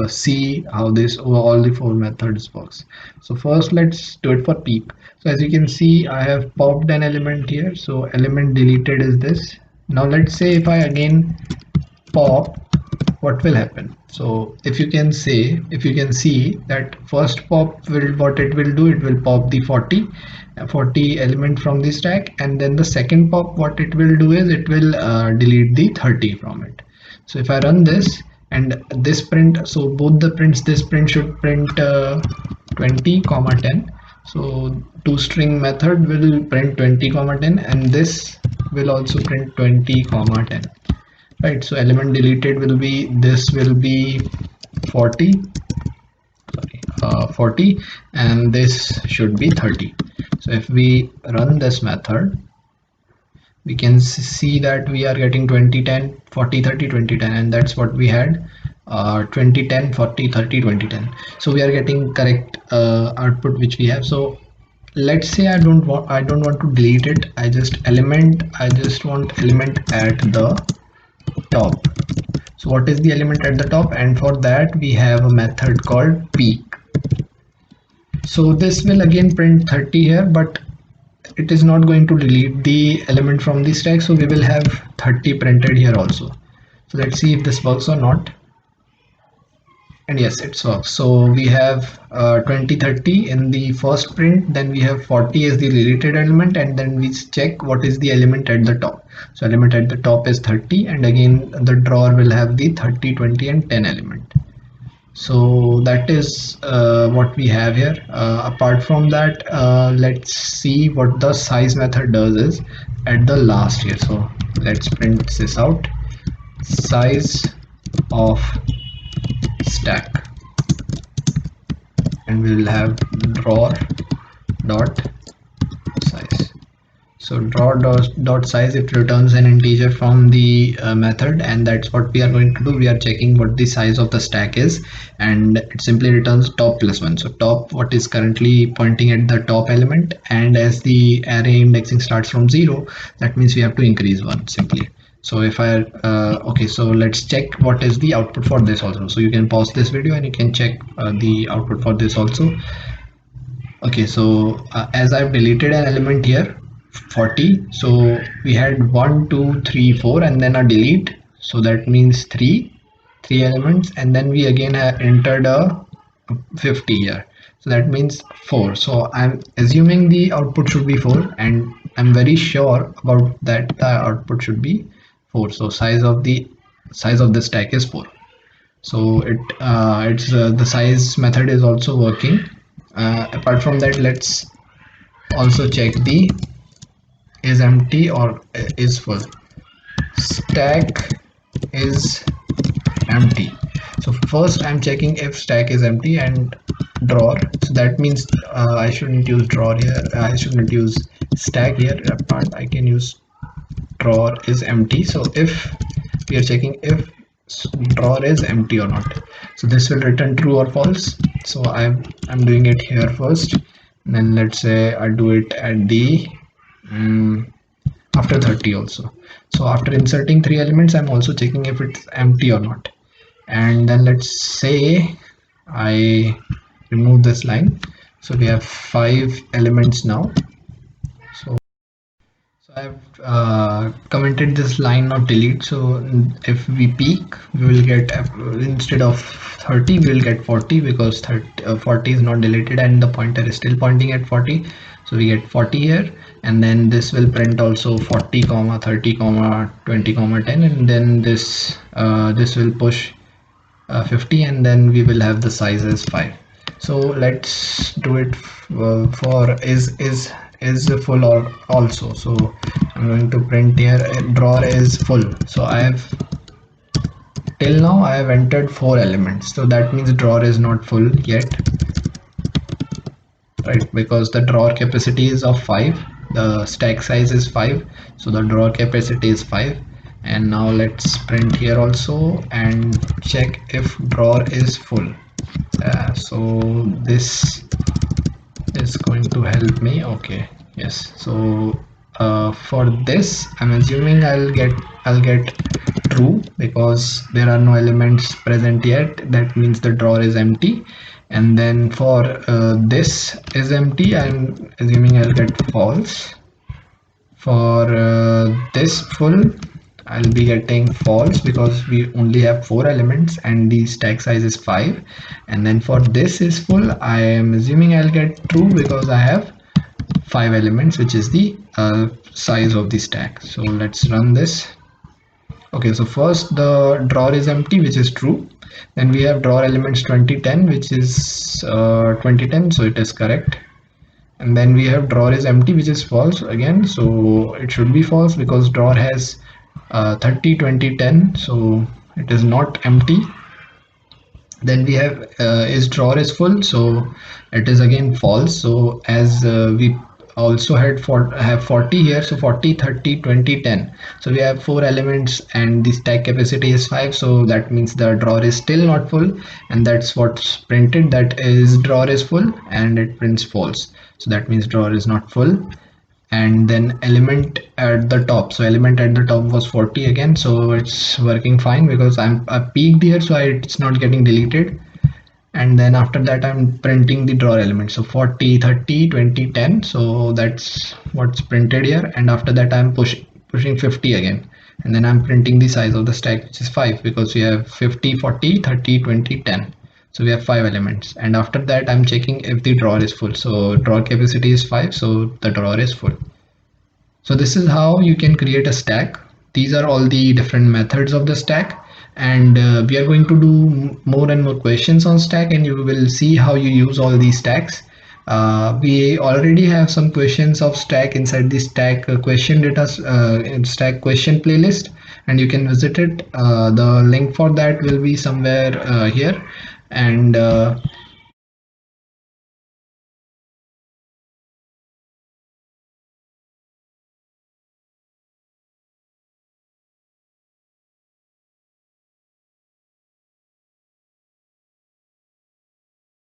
see how this all the four methods works. So first let's do it for peak. So as you can see, I have popped an element here, so element deleted is this. Now let's say if I again pop, what will happen? So if you can see that first pop will, what it will do, it will pop the 40 element from the stack, and then the second pop, what it will do is it will delete the 30 from it. So if I run this and this print, so both the prints, this print should print 20 comma 10. So toString method will print 20 comma 10, and this will also print 20 comma 10. Right, so element deleted will be, this will be 40, 40, and this should be 30. So if we run this method, we can see that we are getting 20 10 40 30 20 10, and that's what we had, 20 10 40 30 20 10. So we are getting correct output which we have. So let's say I don't want to delete it, I just want element at the top. So what is the element at the top? And for that we have a method called peak. So this will again print 30 here, but it is not going to delete the element from the stack, so we will have 30 printed here also. So let's see if this works or not. And yes, it works. So we have 20 30 in the first print, then we have 40 as the deleted element, and then we check what is the element at the top. So element at the top is 30, and again the drawer will have the 30 20 and 10 element. So that is what we have here. Apart from that, let's see what the size method does is at the last here. So let's print this out, size of stack, and we will have drawer dot size. So draw dot size, it returns an integer from the method, and that's what we are going to do. We are checking what the size of the stack is, and it simply returns top plus one. So top, what is currently pointing at the top element, and as the array indexing starts from 0, that means we have to increase one simply. So if I okay, so let's check what is the output for this also. So you can pause this video and you can check the output for this also. Okay, so as I've deleted an element here, 40, so we had 1 2 3 4 and then a delete, so that means three elements, and then we again have entered a 50 here, so that means 4. So I'm assuming the output should be 4, and I'm very sure about that the output should be 4. So size of the stack is 4. So the size method is also working. Apart from that, let's also check the is empty or is full. Stack is empty. So first I'm checking if stack is empty and drawer. So that means I shouldn't use drawer here. I shouldn't use stack here. Apart, I can use drawer is empty. So if we are checking if drawer is empty or not, so this will return true or false. So I'm doing it here first, and then let's say I do it at the after 30 also. So after inserting three elements, I'm also checking if it's empty or not. And then let's say I remove this line, so we have 5 elements now. So I've commented this line not delete. So if we peak, we will get, instead of 30, we will get 40, because 40 is not deleted and the pointer is still pointing at 40. So we get 40 here, and then this will print also 40 comma 30 comma 20 comma 10, and then this will push 50, and then we will have the size as 5. So let's do it for is full or also. So I'm going to print here drawer is full. So I have, till now I have entered 4 elements, so that means drawer is not full yet, right? Because the drawer capacity is of 5, the stack size is 5, so the drawer capacity is 5. And now let's print here also and check if drawer is full. So this is going to help me. Okay, yes. So for this I'm assuming I'll get true because there are no elements present yet. That means the drawer is empty. And then for this is empty, I'm assuming I'll get false. For this full, I'll be getting false because we only have 4 elements and the stack size is 5. And then for this is full, I am assuming I'll get true because I have 5 elements, which is the size of the stack. So let's run this. Okay, so first the drawer is empty, which is true. Then we have drawer elements 2010, which is 2010, so it is correct. And then we have drawer is empty, which is false again, so it should be false because drawer has 30 20 10, so it is not empty. Then we have is drawer is full, so it is again false. So as we also have 40 here, so 40 30 20 10, so we have 4 elements and the stack capacity is 5, so that means the drawer is still not full, and that's what's printed, that is drawer is full, and it prints false. So that means drawer is not full. And then element at the top, so element at the top was 40 again, so it's working fine because I peaked here, so it's not getting deleted. And then after that I'm printing the drawer element, so 40 30 20 10, so that's what's printed here. And after that I'm pushing 50 again, and then I'm printing the size of the stack, which is 5 because we have 50 40 30 20 10, so we have 5 elements. And after that I'm checking if the drawer is full, so drawer capacity is 5, so the drawer is full. So this is how you can create a stack. These are all the different methods of the stack, and we are going to do more and more questions on stack, and you will see how you use all these stacks. We already have some questions of stack inside the stack question data in stack question playlist, and you can visit it. The link for that will be somewhere here. And